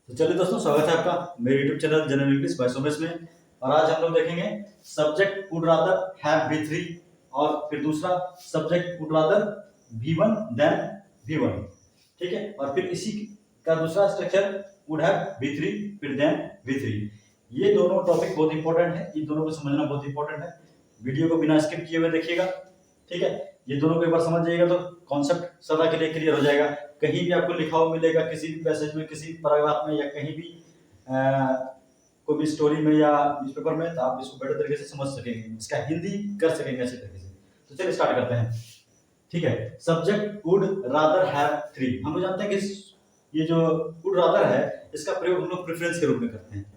तो चलिए दोस्तों, स्वागत है आपका मेरे YouTube channel general English by Somesh में। और आज हम लोग देखेंगे subject would rather have V3 और फिर दूसरा subject would rather V1 than V1। ठीक है, और फिर इसी का दूसरा स्ट्रक्चर वुड हैव V3 फिर देन V3। ये दोनों टॉपिक बहुत इंपॉर्टेंट है, ये दोनों को समझना बहुत इंपॉर्टेंट है। वीडियो को बिना स्किप किए हुए देखिएगा। ठीक है, ये दोनों को एक बार समझ जाइएगा तो कॉन्सेप्ट सदा के लिए क्लियर हो जाएगा। कहीं भी आपको लिखा हुआ मिलेगा, किसी भी पैसेज में, किसी भी पैराग्राफ में या कहीं भी कोई भी स्टोरी में या न्यूज़पेपर में, तो आप इसको बेटर तरीके से समझ सकेंगे, इसका हिंदी कर सकेंगे अच्छे तरीके से। तो चलिए स्टार्ट करते हैं। ठीक है, सब्जेक्ट वुड रादर हैव 3। हम लोग जानते हैं कि ये जो वुड रादर है, इसका प्रयोग हम लोग प्रेफरेंस के रूप में करते हैं।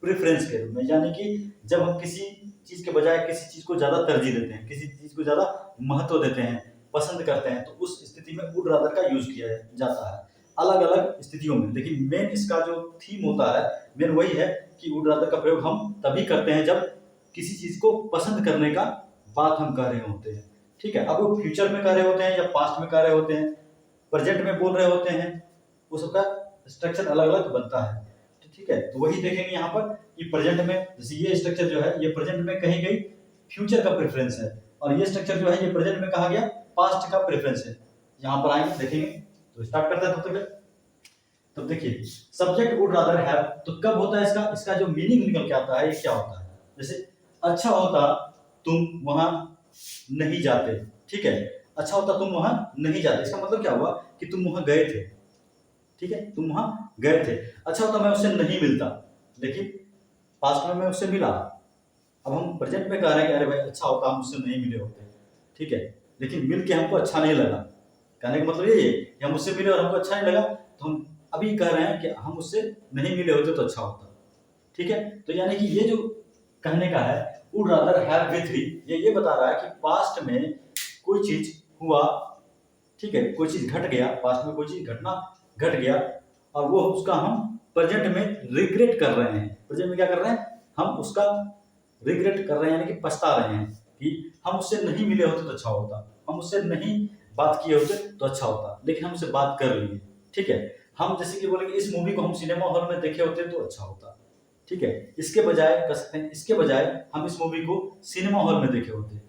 प्रेफरेंस के रूप में यानी कि जब हम किसी चीज के बजाय किसी चीज को ज्यादा तरजीह देते हैं, किसी चीज को ज्यादा महत्व देते हैं, पसंद करते हैं, तो उस स्थिति में वुड रादर का यूज किया जाता है अलग अलग स्थितियों में। लेकिन मेन इसका जो थीम होता है, मेन वही है कि वुड रादर का प्रयोग हम तभी करते हैं जब किसी चीज को पसंद करने का बात हम कर रहे होते हैं। ठीक है, अब वो फ्यूचर में कर रहे होते हैं या पास्ट में कर रहे होते हैं, प्रेजेंट में बोल रहे होते हैं, वो सबका स्ट्रक्चर अलग अलग बनता है। ठीक है, तो वही देखेंगे यहाँ पर कि प्रेजेंट में, जैसे ये स्ट्रक्चर जो है ये प्रेजेंट में कही गई फ्यूचर का प्रेफरेंस है, और ये स्ट्रक्चर जो है ये प्रेजेंट में कहा गया पास्ट का प्रेफरेंस है। यहाँ पर आएंगे देखेंगे, तो स्टार्ट करते हैं। तब देखिए सब्जेक्ट वुड रादर हैव, तो कब होता है इसका जो मीनिंग निकल के आता है ये क्या होता है। जैसे अच्छा होता तुम वहां नहीं जाते। ठीक है, अच्छा होता तुम वहां नहीं जाते, इसका मतलब क्या हुआ कि तुम वहां गए थे। ठीक है, तुम वहां गए थे। अच्छा होता मैं उससे नहीं मिलता, लेकिन पास्ट में मैं उससे मिला। अब हम प्रेजेंट में कह रहे हैं कि अरे भाई अच्छा होता हम उससे नहीं मिले होते। ठीक है, लेकिन मिल के हमको अच्छा नहीं लगा। कहने का मतलब यही है कि हम उससे मिले और हमको अच्छा नहीं लगा, तो हम अभी कह रहे हैं कि हम उससे नहीं मिले होते तो अच्छा होता। ठीक है, तो यानी कि ये जो कहने का है वुड रादर हैव V3, ये बता रहा है कि पास्ट में कोई चीज हुआ। ठीक है, कोई चीज घट गया, पास्ट में कोई चीज घटना घट गया, और वो उसका हम प्रेजेंट में रिग्रेट कर रहे हैं। प्रेजेंट में क्या कर रहे हैं, हम उसका रिग्रेट कर रहे हैं, यानी कि पछता रहे हैं कि हम उससे नहीं मिले होते तो अच्छा होता, हम उससे नहीं बात किए होते तो अच्छा होता, लेकिन हम उससे बात कर लिए। ठीक है, हम जैसे कि बोलेंगे इस मूवी को हम सिनेमा हॉल में देखे होते तो अच्छा होता। ठीक है, इसके बजाय कर सकते हैं, इसके बजाय हम इस मूवी को सिनेमा हॉल में देखे होते।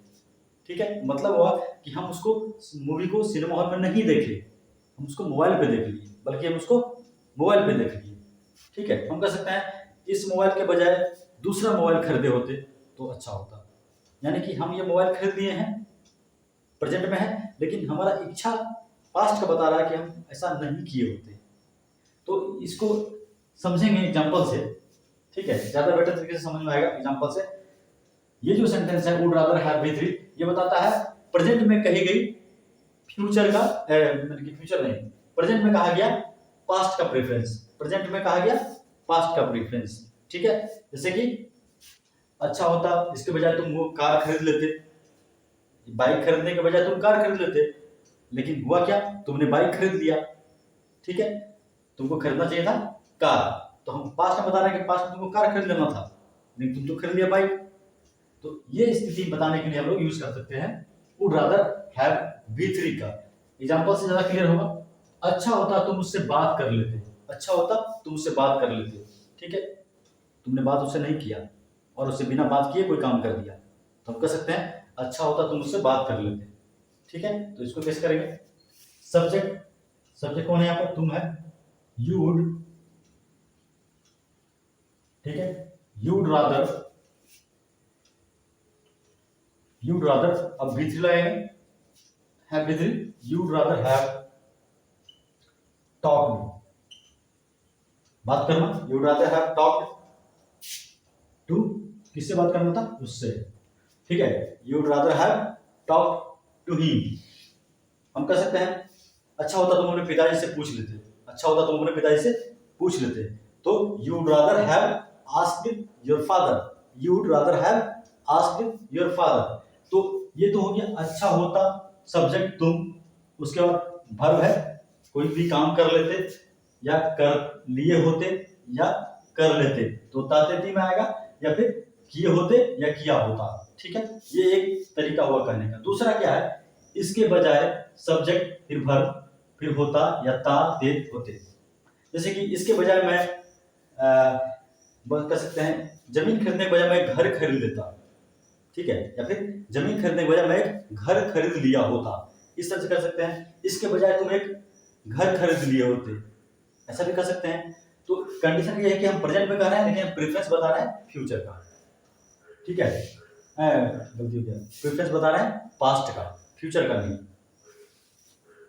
ठीक है, मतलब हुआ कि हम उसको मूवी को सिनेमा हॉल में नहीं देखे, हम उसको मोबाइल पे देख लिए, बल्कि हम उसको मोबाइल पे देख लिए। ठीक है, हम कह सकते हैं इस मोबाइल के बजाय दूसरा मोबाइल खरीदे होते तो अच्छा होता। यानी कि हम ये मोबाइल खरीद लिए हैं, प्रेजेंट में है, लेकिन हमारा इच्छा पास्ट का बता रहा है कि हम ऐसा नहीं किए होते। तो इसको समझेंगे एग्जांपल से। ठीक है, ज्यादा बेटर तरीके से समझ में आएगा एग्जांपल से। ये जो सेंटेंस है वुड रादर हैव V3, ये बताता है प्रेजेंट में कही गई फ्यूचर का, मतलब कि फ्यूचर नहीं, प्रेजेंट में कहा गया पास्ट का प्रेफरेंस, प्रेजेंट में कहा गया पास्ट का प्रेफरेंस। ठीक है, जैसे कि अच्छा होता इसके बजाय तुम वो कार खरीद लेते, बाइक खरीदने के बजाय तुम कार खरीद लेते, लेकिन हुआ क्या, तुमने बाइक खरीद लिया। ठीक है, तुमको खरीदना चाहिए था कार, तो हम पास्ट में बता रहे हैं कि पास्ट में तुमको कार खरीद लेना था, लेकिन तुम तो खरीद लिया बाइक। तो ये स्थिति बताने के लिए हम लोग यूज कर सकते हैं वुड रादर हैव V3 का। एग्जांपल से ज्यादा क्लियर होगा। अच्छा होता तुम उससे बात कर लेते, अच्छा होता तुम उससे बात कर लेते। ठीक है, तुमने बात उससे नहीं किया और उससे बिना बात किए कोई काम कर दिया, तो हम कह सकते हैं अच्छा होता तुम उससे बात कर लेते। ठीक है, तो इसको कैसे करेंगे। सब्जेक्ट, सब्जेक्ट कौन है यहाँ पर, तुम है, यू वुड। ठीक है, you would rather, you would rather, अब V3 लगाएंगे, have V3, you would rather have talked, बात करना, you would rather have talked to, किससे बात करना था, उससे। ठीक है, you would rather have talked to him. हम कह सकते हैं अच्छा होता तुम अपने पिताजी से पूछ लेते, अच्छा होता तुम अपने पिताजी से पूछ लेते, तो you would rather have asked your father, you would rather have asked your father. तो ये तो हो गया अच्छा होता, सब्जेक्ट तुम, उसके बाद वर्ब है, कोई भी काम कर लेते या कर लिए होते या कर लेते, तो तातेती में आएगा, या फिर किए होते या किया होता। ठीक है, ये एक तरीका हुआ कहने का। दूसरा क्या है, इसके बजाय सब्जेक्ट फिर वर्ब फिर होता या ता ते होते। जैसे कि इसके बजाय मैं कह सकते हैं जमीन खरीदने के बजाय मैं एक घर खरीद लेता, ठीक है, या फिर जमीन खरीदने के बजाय मैं एक घर खरीद लिया होता, इस तरह से कर सकते हैं। इसके बजाय तुम एक घर खरीद लिए होते, ऐसा भी कर सकते हैं। तो कंडीशन ये है कि हम प्रेजेंट में कर रहे हैं लेकिन हम प्रेफरेंस बता रहे हैं फ्यूचर का, ठीक है, गलती हो गया, प्रेफरेंस बता रहे हैं पास्ट का, फ्यूचर का नहीं।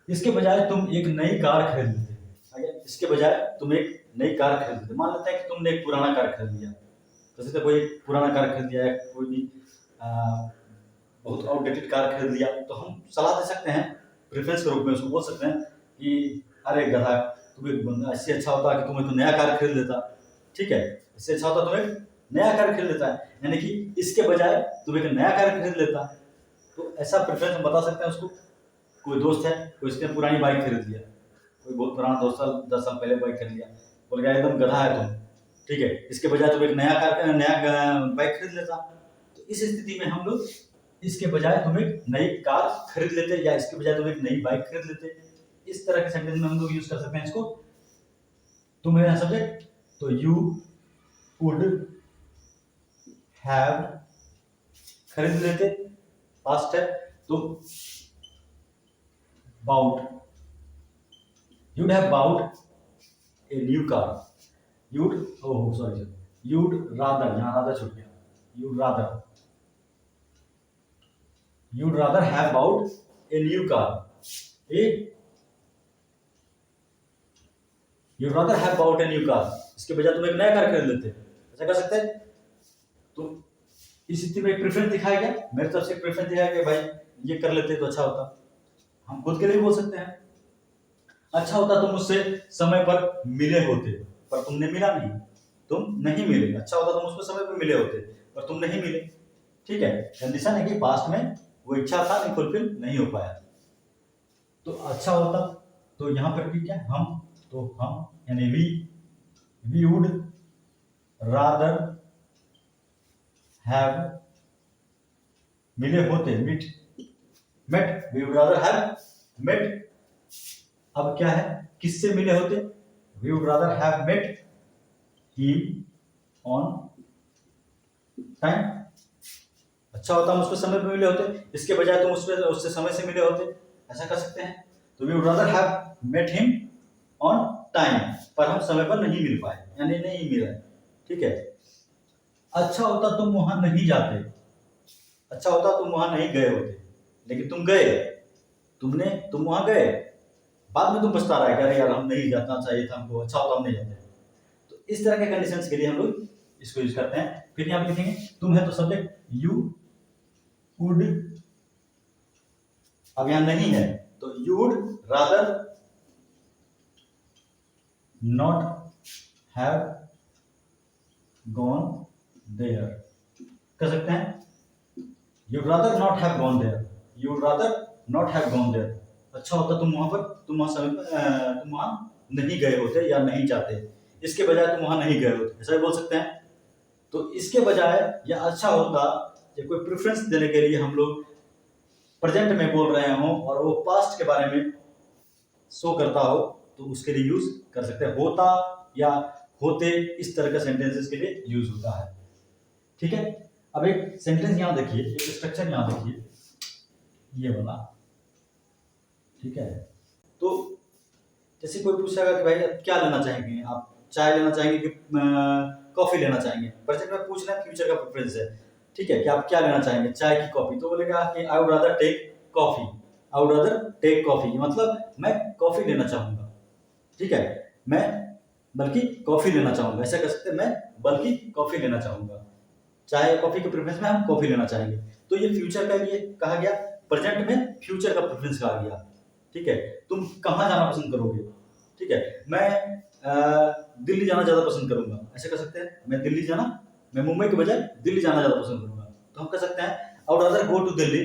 इसके बजाय तुम एक नई कार खरीद लेते, इसके बजाय तुम एक नई कार खरीद लेते। मान लेते हैं कि तुमने एक पुराना कार खरीद लिया, जैसे तो कोई पुराना कार खरीद लिया है, कोई भी बहुत आउटडेटेड कार खरीद लिया, तो हम सलाह दे सकते हैं प्रेफरेंस के रूप में, उसको बोल सकते हैं कि अरे गधा, तुम्हें इससे अच्छा होता कि तुम एक नया कार खरीद लेता, ठीक है, इससे अच्छा होता तुम एक नया कार खरीद लेता है, यानी कि इसके बजाय तुम एक नया कार खरीद लेता। तो ऐसा प्रेफरेंस हम बता सकते हैं उसको। कोई दोस्त है, कोई इसने पुरानी बाइक खरीद लिया, कोई बहुत पुराना 2 साल 10 साल पहले बाइक खरीद लिया, बोल गया एकदम गधा है तुम, ठीक है, इसके बजाय तुम एक नया बाइक खरीद लेता। तो इस स्थिति में हम लोग इसके बजाय तुम एक नई कार खरीद लेते, या इसके बजाय तुम एक नई बाइक खरीद लेते, इस तरह के सेंटेंस में हम लोग यूज कर सकते हैं इसको। तुम है सब्जेक्ट, तो यू वुड हैव खरीद लेते, पास्ट है, तो bought, you'd have bought a new car, you'd you'd rather, यहाँ rather छूट गया, you'd rather have bought a new car, you'd rather have bought a new car, इसके बजाय तुम एक नया कार खरीद लेते, ऐसा कर सकते हैं। तो इस स्थिति में एक प्रेफरेंस दिखाया गया, मेरे तरफ से एक प्रेफरेंस दिखाया गया, भाई ये कर लेते तो अच्छा होता। हम खुद के लिए बोल सकते हैं, अच्छा होता तुम मुझसे समय पर मिले होते, पर तुमने मिला नहीं, तुम नहीं मिले। अच्छा होता तुम मुझसे समय पर मिले होते, पर तुम नहीं मिले, ठीक है। कंडीशन है कि पास्ट में वो इच्छा था नहीं, फुलफिल नहीं हो पाया। तो अच्छा होता, तो यहाँ पर भी क्या हम, तो हम यानी वी वुड रादर हैव, मिले होते, met, we would rather have met. अब क्या है, किससे मिले होते, we would rather have met him on time. अच्छा होता हम उसको समय पे मिले होते, इसके बजाय तुम उससे समय से मिले होते, ऐसा कर सकते हैं। तो we would rather have met him on time, पर हम समय पर नहीं मिल पाए, यानी नहीं मिले, ठीक है। अच्छा होता तुम वहां नहीं जाते, अच्छा होता तुम वहां नहीं गए होते, लेकिन तुम गए, तुम वहां गए, बाद में तुम पछता रहा है कि अरे यार हम नहीं जाना चाहिए था हमको, अच्छा होता हम नहीं जाते। तो इस तरह के कंडीशंस के लिए हम लोग इसको यूज करते हैं। फिर यहाँ पे लिखेंगे तुम है तो सब्जेक्ट यू वुड, अब यहाँ नहीं है तो you would rather not have gone there, कर सकते हैं you would rather not have gone there, you would rather not have gone there. अच्छा होता तुम वहां नहीं गए होते या नहीं जाते, इसके बजाय तुम वहां नहीं गए होते, ऐसा भी बोल सकते हैं। तो इसके बजाय या अच्छा होता, या कोई प्रेफरेंस देने के लिए हम लोग प्रेजेंट में बोल रहे हो और वो पास्ट के बारे में शो करता हो, तो उसके लिए यूज कर सकते हैं। होता या होते, इस तरह का सेंटेंसेस के लिए यूज होता है, ठीक है। अब एक सेंटेंस यहाँ देखिए, एक स्ट्रक्चर यहाँ देखिए, ये वाला, ठीक है। तो जैसे कोई पूछेगा कि भाई क्या लेना चाहेंगे आप, चाय लेना चाहेंगे कि कॉफी लेना चाहेंगे, प्रेजेंट में पूछ रहे हैं, फ्यूचर का प्रेफरेंस है, ठीक है, कि आप क्या लेना चाहेंगे, चाय की कॉफी, तो बोलेगा कि I would rather take coffee, I would rather take coffee, मतलब मैं कॉफी लेना चाहूंगा, ठीक है, मैं बल्कि कॉफी लेना चाहूंगा, ऐसा कर सकते हैं, मैं बल्कि कॉफी लेना चाहूंगा। चाय कॉफी के प्रेफरेंस में हम कॉफी लेना चाहेंगे, तो ये फ्यूचर का लिए कहा गया, प्रेजेंट में फ्यूचर का प्रेफरेंस कहा गया, ठीक है। तुम कहाँ जाना पसंद करोगे, ठीक है, मैं दिल्ली जाना ज्यादा पसंद करूंगा, ऐसे कर सकते हैं, मैं मुंबई के बजाय दिल्ली जाना ज्यादा पसंद करूंगा, तो हम कह सकते हैं I would rather go to Delhi,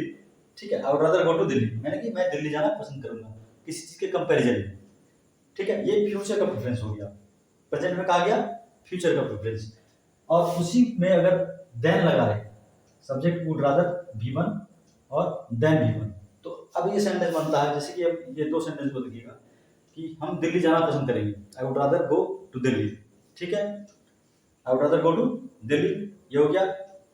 ठीक है, I would rather go to Delhi, यानी कि मैं दिल्ली जाना पसंद करूंगा किसी चीज के कंपैरिजन में, ठीक है। ये फ्यूचर का प्रेफरेंस हो गया, प्रेजेंट में कहा गया फ्यूचर का प्रेफरेंस। और उसी में अगर देन लगा रहे, सब्जेक्ट वुड रादर V1 और देन V1, तो अब ये सेंटेंस बनता है, जैसे कि अब ये दो सेंटेंस को देखिएगा कि हम दिल्ली जाना पसंद करेंगे, I would rather go to Delhi, ठीक है, I would rather go to Delhi, ये हो गया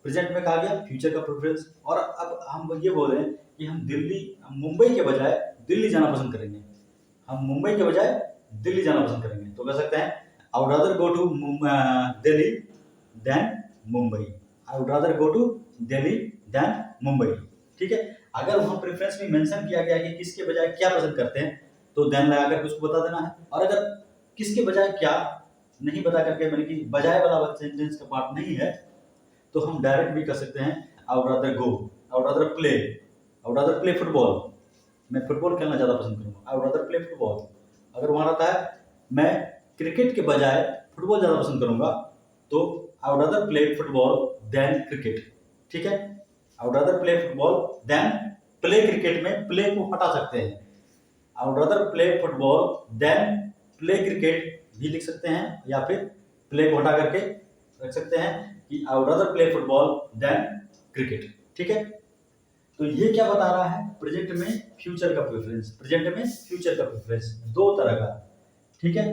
प्रेजेंट में कहा गया फ्यूचर का प्रेफरेंस। और अब हम ये बोल रहे हैं कि हम मुंबई के बजाय दिल्ली जाना पसंद करेंगे, हम मुंबई के बजाय दिल्ली जाना पसंद करेंगे, तो कह सकते हैं I would rather go to Delhi than Mumbai, I would rather go to Delhi than Mumbai, ठीक है। अगर वहां प्रेफरेंस में मेंशन किया गया कि किसके बजाय क्या पसंद करते हैं तो देन लगा करके उसको बता देना है, और अगर किसके बजाय क्या नहीं बता करके मैंने कि बजाय वाला सेंटेंस का पार्ट नहीं है तो हम डायरेक्ट भी कर सकते हैं I would rather go, I would rather play, I would rather play football, मैं फुटबॉल खेलना ज्यादा पसंद करूंगा, आई वुड रादर प्ले फुटबॉल। अगर वहां रहता है मैं क्रिकेट के बजाय फुटबॉल ज्यादा पसंद करूंगा तो I would rather play football than cricket, ठीक है, I would rather play football than play cricket, में प्ले को हटा सकते हैं, I would rather play football than play cricket भी लिख सकते हैं, या फिर प्ले को हटा करके रख सकते हैं कि I would rather play football than cricket, ठीक है। तो ये क्या बता रहा है, प्रेजेंट में फ्यूचर का प्रेफरेंस, प्रेजेंट में फ्यूचर का प्रेफरेंस दो तरह का, ठीक है,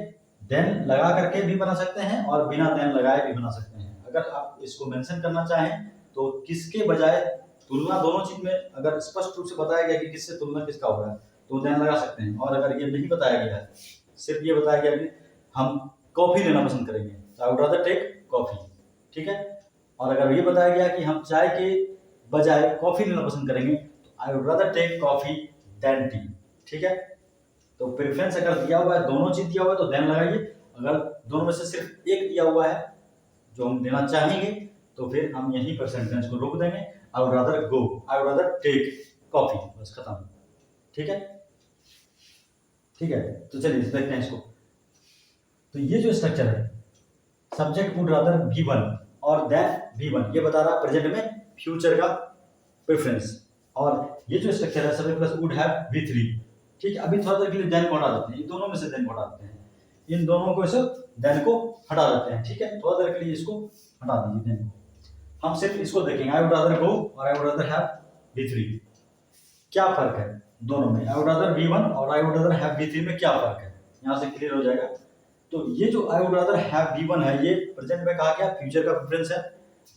देन लगा करके भी बना सकते हैं और बिना देन लगाए भी बना सकते हैं। अगर आप इसको मेंशन करना चाहें तो किसके बजाय तुलना, दोनों चीज में अगर स्पष्ट रूप से बताया गया कि किससे तुलना किसका हो रहा है तो देन लगा सकते हैं, और अगर ये नहीं बताया गया है, सिर्फ ये बताया गया कि हम कॉफी लेना पसंद करेंगे तो I would rather take coffee, ठीक है, और अगर ये बताया गया कि हम चाय के बजाय कॉफी लेना पसंद करेंगे तो I would rather take coffee than tea, ठीक है। तो प्रेफरेंस अगर दिया हुआ है, दोनों चीज दिया हुआ है तो देन लगाइए, अगर दोनों में से सिर्फ एक दिया हुआ है जो हम देना चाहेंगे तो फिर हम यहीं पर सेंटेंस को रोक देंगे, I would rather go, I would rather take coffee, बस खत्म, ठीक है, ठीक है। तो चलिए देखते हैं इसको। तो ये जो स्ट्रक्चर है सब्जेक्ट वुड रादर V1 और देन V1, ये बता रहा है प्रेजेंट में फ्यूचर का प्रेफरेंस, और ये जो स्ट्रक्चर है subject plus would have V3, ठीक है। अभी थोड़ा देर के लिए देन को हटा देते हैं, इन दोनों में से देन को हटा देते हैं, इन दोनों को से देन को हटा देते हैं, ठीक है, थोड़ा देर के लिए इसको हटा दीजिए देन को, हम सिर्फ इसको देखेंगे आई वुड रादर गो और आई वुड रादर हैव V3, क्या फर्क है दोनों में, आई वुड रादर V1 और आई वुड रादर हैव V3 में क्या फर्क है, यहां से क्लियर हो जाएगा। तो ये जो आई वुड रादर हैव V1 है ये प्रेजेंट में कहा गया फ्यूचर का प्रेफरेंस है,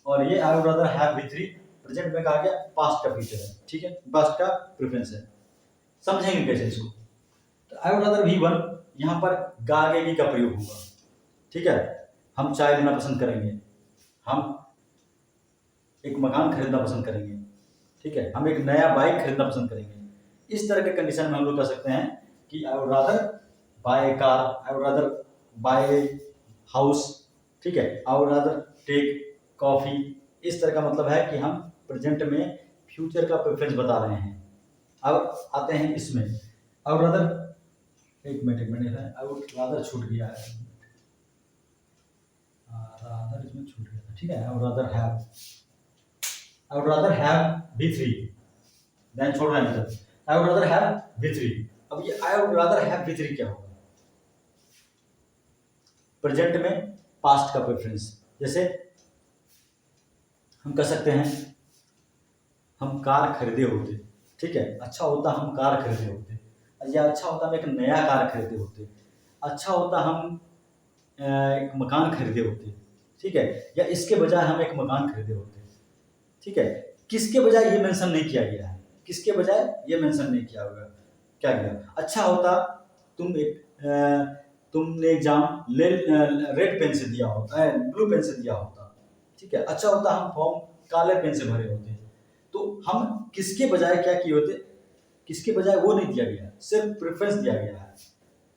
और ये आई would rather have V3 present में कहा गया पास्ट का फ्यूचर है, ठीक है, पास्ट का प्रेफरेंस है। समझेंगे कैसे इसको, तो आई वुड रादर V1 यहाँ पर गागेगी का प्रयोग होगा, ठीक है, हम चाय लेना पसंद करेंगे, हम एक मकान खरीदना पसंद करेंगे, ठीक है, हम एक नया बाइक खरीदना पसंद करेंगे, इस तरह के कंडीशन में हम लोग कह सकते हैं कि I would rather buy a car, I would rather buy house, ठीक है, I would rather take coffee, इस तरह का मतलब है कि हम प्रेजेंट में फ्यूचर का प्रेफरेंस बता रहे हैं। अब आते हैं इसमें, आई वुड रादर, एक मिनट है, आई वुड रादर छूट गया है, रादर इसमें छूट गया था, ठीक है, I would rather have, I would rather have V3, than छोड़ रहे हैं, I would rather have V3। अब ये आई वुड रादर हैव V3 क्या होगा, प्रेजेंट में पास्ट का प्रेफरेंस, जैसे हम कह सकते हैं हम कार खरीदे होते, ठीक है, अच्छा होता हम कार खरीदे होते, या अच्छा होता हम एक नया कार खरीदे होते, अच्छा होता हम एक मकान खरीदे होते, ठीक है, या इसके बजाय हम एक मकान खरीदे होते, ठीक है। किसके बजाय ये मेंशन नहीं किया गया है, किसके बजाय ये मेंशन नहीं किया होगा, क्या गया, अच्छा होता तुमने एग्जाम रेड पेन से दिया होता है, ब्लू पेन से दिया होता, ठीक है, अच्छा होता हम फॉर्म काले पेन से भरे होते, तो हम किसके बजाय क्या किए होते, किसके बजाय वो नहीं दिया गया, सिर्फ प्रेफरेंस दिया गया है,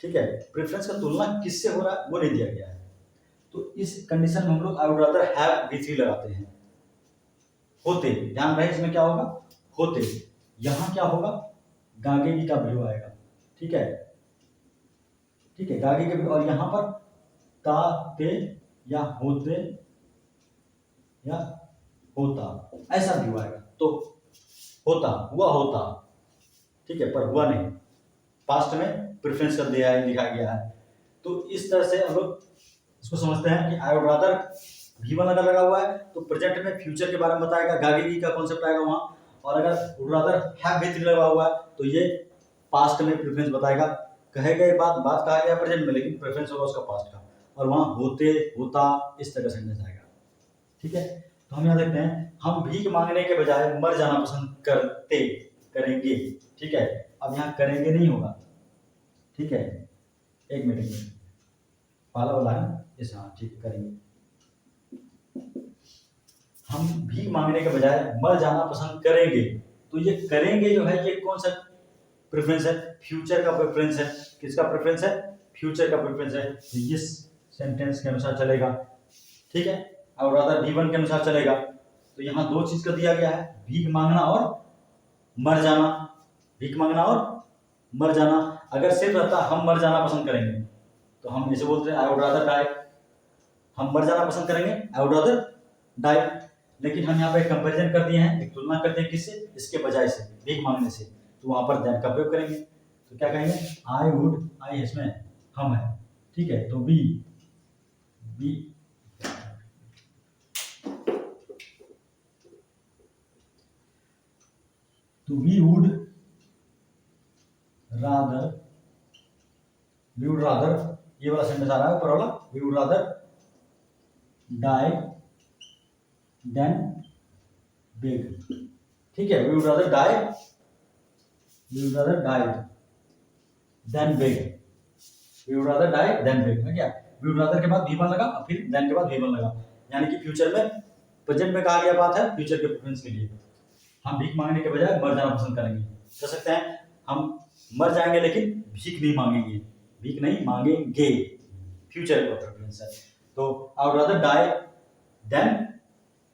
ठीक है, प्रेफरेंस का तुलना किससे हो रहा है वो नहीं दिया गया है। तो इस कंडीशन में हम लोग आई वुड रादर हैव V3 लगाते हैं, होते, ध्यान रहे इसमें क्या होगा, होते, यहां क्या होगा, गागेगी का प्रयोग आएगा, ठीक है, ठीक है, गागे के, और यहां पर ताते या होते या होता ऐसा भी आएगा, तो होता, हुआ होता, ठीक है, पर हुआ नहीं, पास्ट में प्रेफरेंस कर दिया है, लिखा गया है। तो इस तरह से हम लोग इसको समझते हैं कि आई वुड रादर V1 अगर लगा हुआ है तो प्रेजेंट में फ्यूचर के बारे में बताएगा, गागेगी का कॉन्सेप्ट आएगा वहां, और अगर वुड रादर हैव V3 लगा हुआ है तो ये पास्ट में प्रेफरेंस बताएगा, कहे गए बात कहा गया प्रेजेंट में, लेकिन प्रेफरेंस होगा उसका पास्ट का, और वहां होते, होता, इस तरह सेंटेंस आएगा। ठीक है, तो हम यहाँ देखते हैं, हम भीख मांगने के बजाय मर जाना पसंद करेंगे। ठीक है, अब यहाँ करेंगे नहीं होगा। ठीक है, एक मिनट पहला वाला है ना, इस, हाँ ठीक है, करेंगे। हम भीख मांगने के बजाय मर जाना पसंद करेंगे, तो ये करेंगे जो है ये कौन सा प्रेफरेंस है? फ्यूचर का प्रेफरेंस है। किसका प्रेफरेंस है? फ्यूचर का प्रेफरेंस है। तो इस सेंटेंस के अनुसार चलेगा। ठीक है, और अदर V1 के अनुसार चलेगा। तो यहाँ दो चीज का दिया गया है, भीख मांगना और मर जाना। भीख मांगना और मर जाना। अगर सिर्फ रहता हम मर जाना पसंद करेंगे, तो हम ऐसे बोलते हैं आई वुड रादर डाई। हम मर जाना पसंद करेंगे, आई वुड रादर डाई। लेकिन हम यहाँ पे कंपैरिजन कर दिए हैं, एक तुलना करते हैं किससे? इसके बजाय से, भीख मांगने से, तो वहां पर दैन का प्रयोग करेंगे। तो क्या कहेंगे? आई वुड, आई इसमें हम है। ठीक है, तो बी तो वी वुड रादर, ये वाला सेंटेंस आ रहा है ऊपर वाला, we would rather die than beg. ठीक है, we would rather die than beg. We would rather die than beg है क्या? वी वुड रादर के बाद V1 लगा, फिर देन के बाद V1 लगा, यानी कि फ्यूचर में, प्रेजेंट में कहा गया बात है फ्यूचर के प्रेफरेंस के लिए। हम भीख मांगने के बजाय मर जाना पसंद करेंगे। कह सकते हैं हम मर जाएंगे लेकिन भीख नहीं मांगेंगे, भीख नहीं मांगेंगे, फ्यूचर का प्रेफरेंस है। तो I would rather die than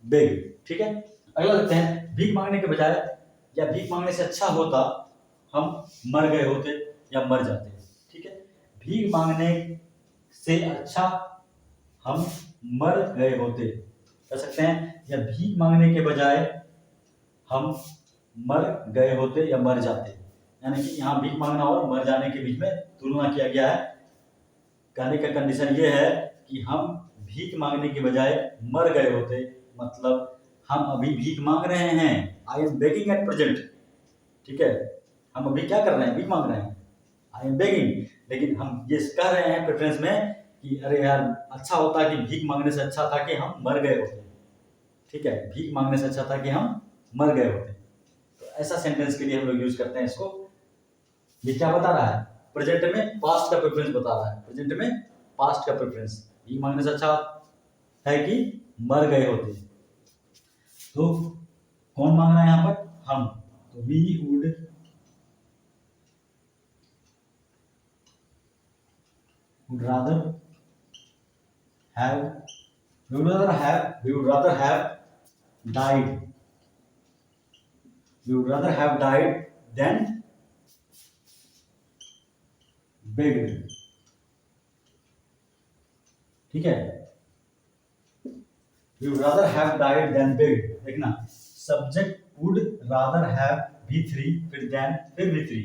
beg. ठीक है, अगला देखते हैं, भीख मांगने के बजाय या भीख मांगने से अच्छा होता हम मर गए होते या मर जाते। ठीक है, भीख मांगने से अच्छा हम मर गए होते, कह सकते हैं, या भीख मांगने के बजाय हम मर गए होते या मर जाते। यानी कि यहाँ भीख मांगना और मर जाने के बीच में तुलना किया गया है। कहने का कंडीशन ये है कि हम भीख मांगने के बजाय मर गए होते, मतलब हम अभी भीख मांग रहे हैं, I am begging at present. ठीक है, हम अभी क्या कर रहे हैं? भीख मांग रहे हैं, आई एम बेगिंग। लेकिन हम ये कह रहे हैं प्रेफरेंस में कि अरे यार अच्छा होता कि भीख मांगने से अच्छा था कि हम मर गए होते। ठीक है, भीख मांगने से अच्छा था कि हम मर गए होते। तो ऐसा सेंटेंस के लिए हम लोग यूज करते हैं इसको। ये क्या बता रहा है? प्रेजेंट में पास्ट का प्रेफरेंस बता रहा है। प्रेजेंट में पास्ट का प्रेफरेंस, भीख मांगने से अच्छा है कि मर गए होते। तो कौन मांग रहा है यहाँ पर? हम। तो we would rather have we would rather have died than begged। ठीक है, we would rather have died than begged। देखना, subject would rather have V3 फिर than फिर V3,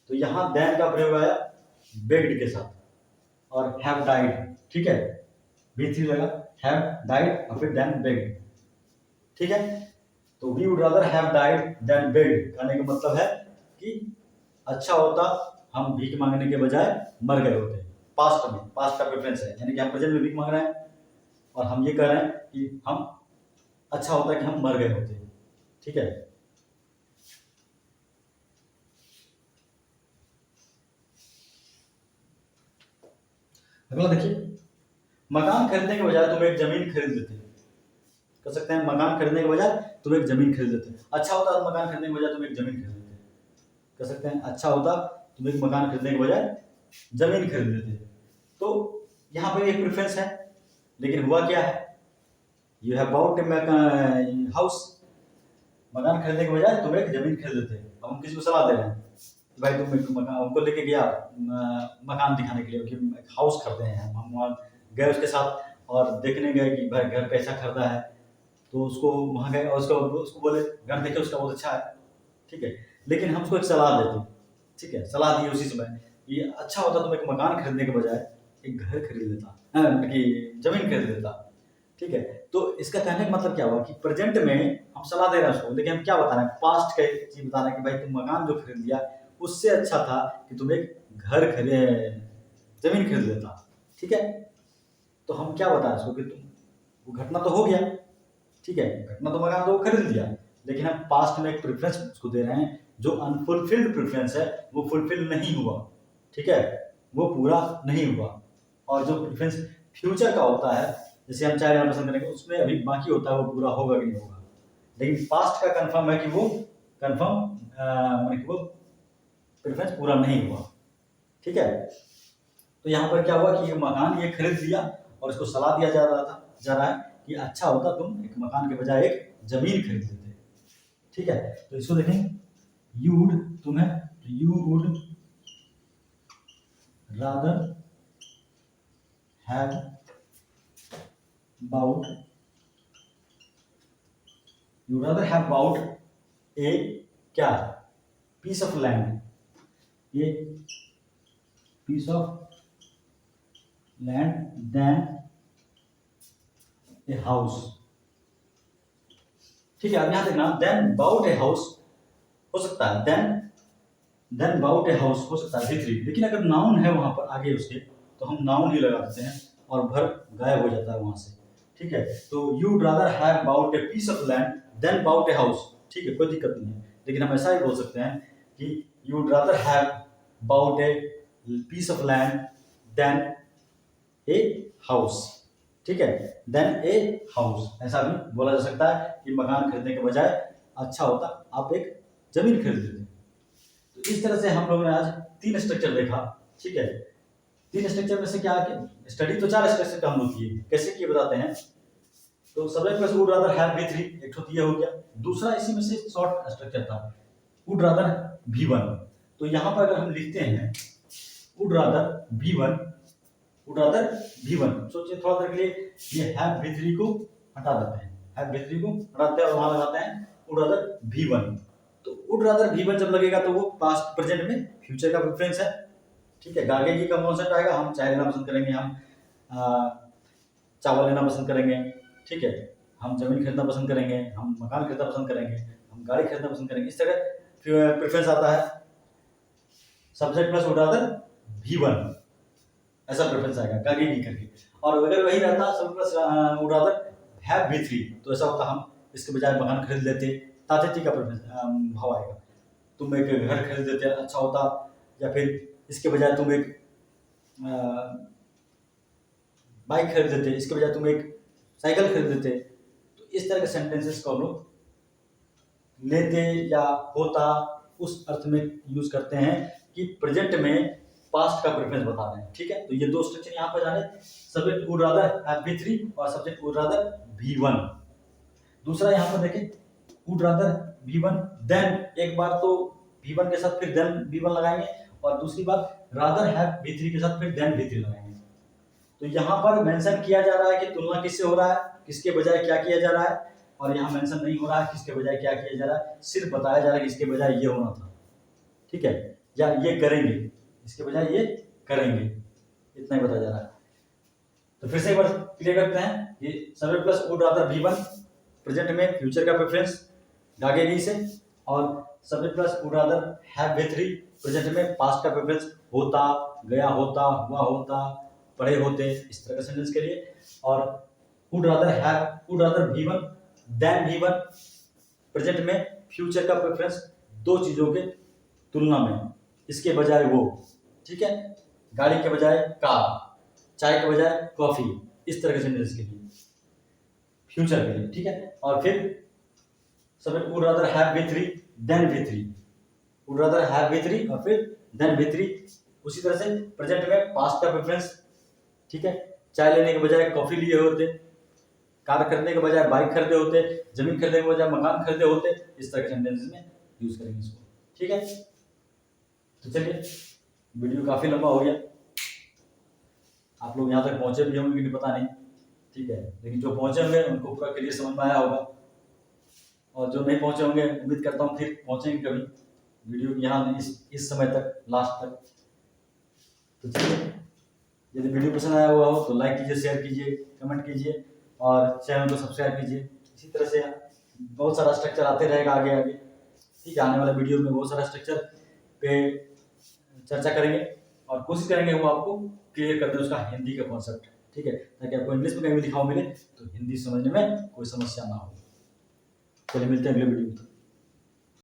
तो यहां than का प्रयोग आया begged के साथ और have died। ठीक है, V3 लगा, have died और फिर than begged। ठीक है, तो we would rather have died than begged कहने का मतलब है कि अच्छा होता हम भीख मांगने के बजाय मर गए होते। पास्ट में, पास्ट का प्रेफरेंस है, यानी कि हम प्रेजेंट में भीख मांग रहे हैं और हम ये कह रहे हैं कि हम अच्छा होता कि हम मर गए होते। ठीक है, अगला देखिए, मकान खरीदने के बजाय तुम एक जमीन खरीद लेते। कह सकते हैं मकान खरीदने के बजाय तुम एक जमीन खरीद लेते। अच्छा होता मकान खरीदने के बजाय तुम एक जमीन खरीद लेते। कह सकते हैं अच्छा होता तुम एक मकान खरीदने के बजाय जमीन खरीद लेते। तो यहाँ पर एक प्रेफरेंस है, लेकिन हुआ क्या है? You have bought a house. मकान खरीदने के बजाय तुम एक जमीन खरीद लेते। अब हम किसी को सलाह दे रहे हैं कि भाई तुम एक मकान, हमको लेके गया मकान दिखाने के लिए कि एक हाउस खरीदे हैं। हम वहाँ गए उसके साथ और देखने गए कि भाई घर कैसा खरीदा है, तो उसको वहाँ गए और उसको बोले घर देखे उसका बहुत अच्छा है। ठीक है, लेकिन हम उसको एक सलाह देते। ठीक है, सलाह दी उसी समय, ये अच्छा होता तुम एक मकान खरीदने के बजाय एक घर खरीद लेता, कि जमीन खरीद लेता। ठीक है, तो इसका कहने का मतलब क्या हुआ कि प्रेजेंट में हम सलाह दे रहे हैं उसको, लेकिन हम क्या बता रहे हैं? पास्ट का चीज बता रहे हैं कि भाई तुम मकान जो खरीद लिया उससे अच्छा था कि तुम एक जमीन खरीद लेता। ठीक है, तो हम क्या बता इसको कि तुम, वो घटना तो हो गया, ठीक है, घटना तो मकान तो खरीद लिया, लेकिन हम पास्ट में एक प्रेफरेंस उसको दे रहे हैं, जो अनफुलफिल्ड प्रेफरेंस है वो फुलफिल नहीं हुआ। ठीक है, वो पूरा नहीं हुआ। और जो प्रेफरेंस फ्यूचर का होता है, जैसे हम चाय लेना पसंद करेंगे, उसमें अभी बाकी होता है वो पूरा होगा कि नहीं होगा, लेकिन पास्ट का कंफर्म है कि वो कंफर्म मतलब कि वो प्रेफरेंस पूरा नहीं हुआ। ठीक है, तो यहाँ पर क्या हुआ कि ये मकान ये खरीद लिया और इसको सलाह दिया जा रहा है कि अच्छा होता तुम एक मकान के बजाय एक जमीन खरीद लेते। ठीक है, तो इसको देखें, यूड तुम्हें, you would rather have bought, you rather have bought a क्या, पीस ऑफ लैंड, ये piece of land than a house. ठीक है, अब यहां देखना, देन बाउट ए हाउस हो सकता है, देन बाउट ए हाउस हो सकता है V3, लेकिन अगर नाउन है वहां पर आगे उसके, तो हम नाउन ही लगा देते हैं और भर गायब हो जाता है वहां से। ठीक है, तो you rather have bought a piece of land than bought a house. ठीक है, कोई दिक्कत नहीं है, लेकिन हम ऐसा ही बोल सकते हैं कि you rather have bought a piece of land than a house. ठीक है, देन ए हाउस, ऐसा भी बोला जा सकता है कि मकान खरीदने के बजाय अच्छा होता आप एक जमीन खरीद लेते। तो इस तरह से हम लोगों ने आज 3 स्ट्रक्चर देखा। ठीक है, 3 स्ट्रक्चर में से क्या स्टडी तो 4 स्ट्रक्चर का हम लोग किए, कैसे किए बताते हैं। तो subject plus would rather have V3, एक तो ये हो गया। दूसरा इसी में से शॉर्ट स्ट्रक्चर था, वुड रादर V1। तो यहाँ पर अगर हम लिखते हैं would rather V1, would rather V1, सोचिए थोड़ा देर के लिए ये हैव V3 को हटा देते हैं, हैव V3 को हटाते हैं और वहां लगाते हैं वुड रादर V1। तो वुड रादर V1 जब लगेगा तो वो पास्ट प्रेजेंट में फ्यूचर का प्रेफरेंस है। ठीक है, गागे की का कॉन्सेप्ट आएगा, हम चाय लेना पसंद करेंगे, हम चावल लेना पसंद करेंगे। ठीक है, हम जमीन खरीदना पसंद करेंगे, हम मकान खरीदना पसंद करेंगे, हम गाड़ी खरीदना पसंद करेंगे, इस तरह प्रेफरेंस आता है। Subject plus would rather V1, ऐसा प्रेफरेंस आएगा गागे की करके। और अगर वही रहता subject plus would rather have V3, तो ऐसा होता हम इसके बजाय मकान खरीद लेते, तातेती का प्रेफरेंस भाव आएगा, तुम एक घर खरीद लेते अच्छा होता, या फिर इसके बजाय तुम एक बाइक खरीद लेते, इसके बजाय तुम एक साइकिल खरीद लेते। तो इस तरह के सेंटेंसेस को हम लोग लेते या होता उस अर्थ में यूज करते हैं कि प्रेजेंट में पास्ट का प्रेफरेंस बता रहे हैं। ठीक है, तो ये 2 स्ट्रक्चर यहाँ पर जाने, subject would rather have V3 और सब्जेक्ट वुड रादर V1। दूसरा यहाँ पर देखें, वुड रादर V1 देन, एक बार तो V1 के साथ फिर देन V1 लगाएंगे, और दूसरी बार रादर हैव V3 के साथ फिर देन V3 लगाएंगे। तो यहाँ पर मेंशन किया जा रहा है कि तुलना किससे हो रहा है, किसके बजाय क्या किया जा रहा है, और यहाँ मेंशन नहीं हो रहा है किसके बजाय क्या किया जा रहा है, सिर्फ बताया जा रहा है कि इसके बजाय ये होना था। ठीक है, या ये करेंगे, इसके बजाय ये करेंगे, इतना ही बताया जा रहा है। तो फिर से एक बार क्लियर करते हैं, ये subject plus would rather V1 present में फ्यूचर का प्रेफरेंस गागेगी से, और subject plus would rather have V3 present में पास्ट का प्रेफरेंस होता, गया होता, हुआ होता, पढ़े होते, इस तरह का सेंटेंस के लिए। और would rather V1 than V1 present में फ्यूचर का प्रेफरेंस 2 चीजों के तुलना में, इसके बजाय वो। ठीक है, गाड़ी के बजाय कार, चाय के बजाय कॉफी, इस तरह के सेंटेंस के लिए फ्यूचर के लिए। ठीक है, और फिर subject would rather have V3 than V3, would rather have V3 और फिर देन V3। उसी तरह से प्रेजेंट में पास्ट का प्रेफरेंस। ठीक है, चाय लेने के बजाय कॉफी लिए होते, कार खरीदने के बजाय बाइक खरीदे होते, जमीन खरीदने के बजाय मकान खरीदे होते, इस तरह के सेंटेंसेस में यूज करेंगे इसको। ठीक है, तो चलिए, वीडियो काफी लंबा हो गया, आप लोग यहाँ तक पहुंचे भी होंगे कि नहीं पता नहीं। ठीक है, लेकिन जो पहुंचे होंगे उनको पूरा क्लियर समझ में आया होगा, और जो नहीं पहुंचे होंगे उम्मीद करता हूँ फिर पहुंचेंगे कभी वीडियो यहाँ इस समय तक, लास्ट तक। तो चलिए, यदि वीडियो पसंद आया हुआ हो तो लाइक कीजिए, शेयर कीजिए, कमेंट कीजिए और चैनल को सब्सक्राइब कीजिए। इसी तरह से बहुत सारा स्ट्रक्चर आते रहेगा आगे आगे। ठीक है, आने वाले वीडियो में बहुत सारा स्ट्रक्चर पे चर्चा करेंगे और कोशिश करेंगे वो आपको क्लियर कर दें उसका हिंदी का कॉन्सेप्ट, ठीक है, ताकि आपको इंग्लिश में कहीं भी दिखाओ मिले तो हिंदी समझने में कोई समस्या ना हो। चलिए मिलते हैं अगले वीडियो में।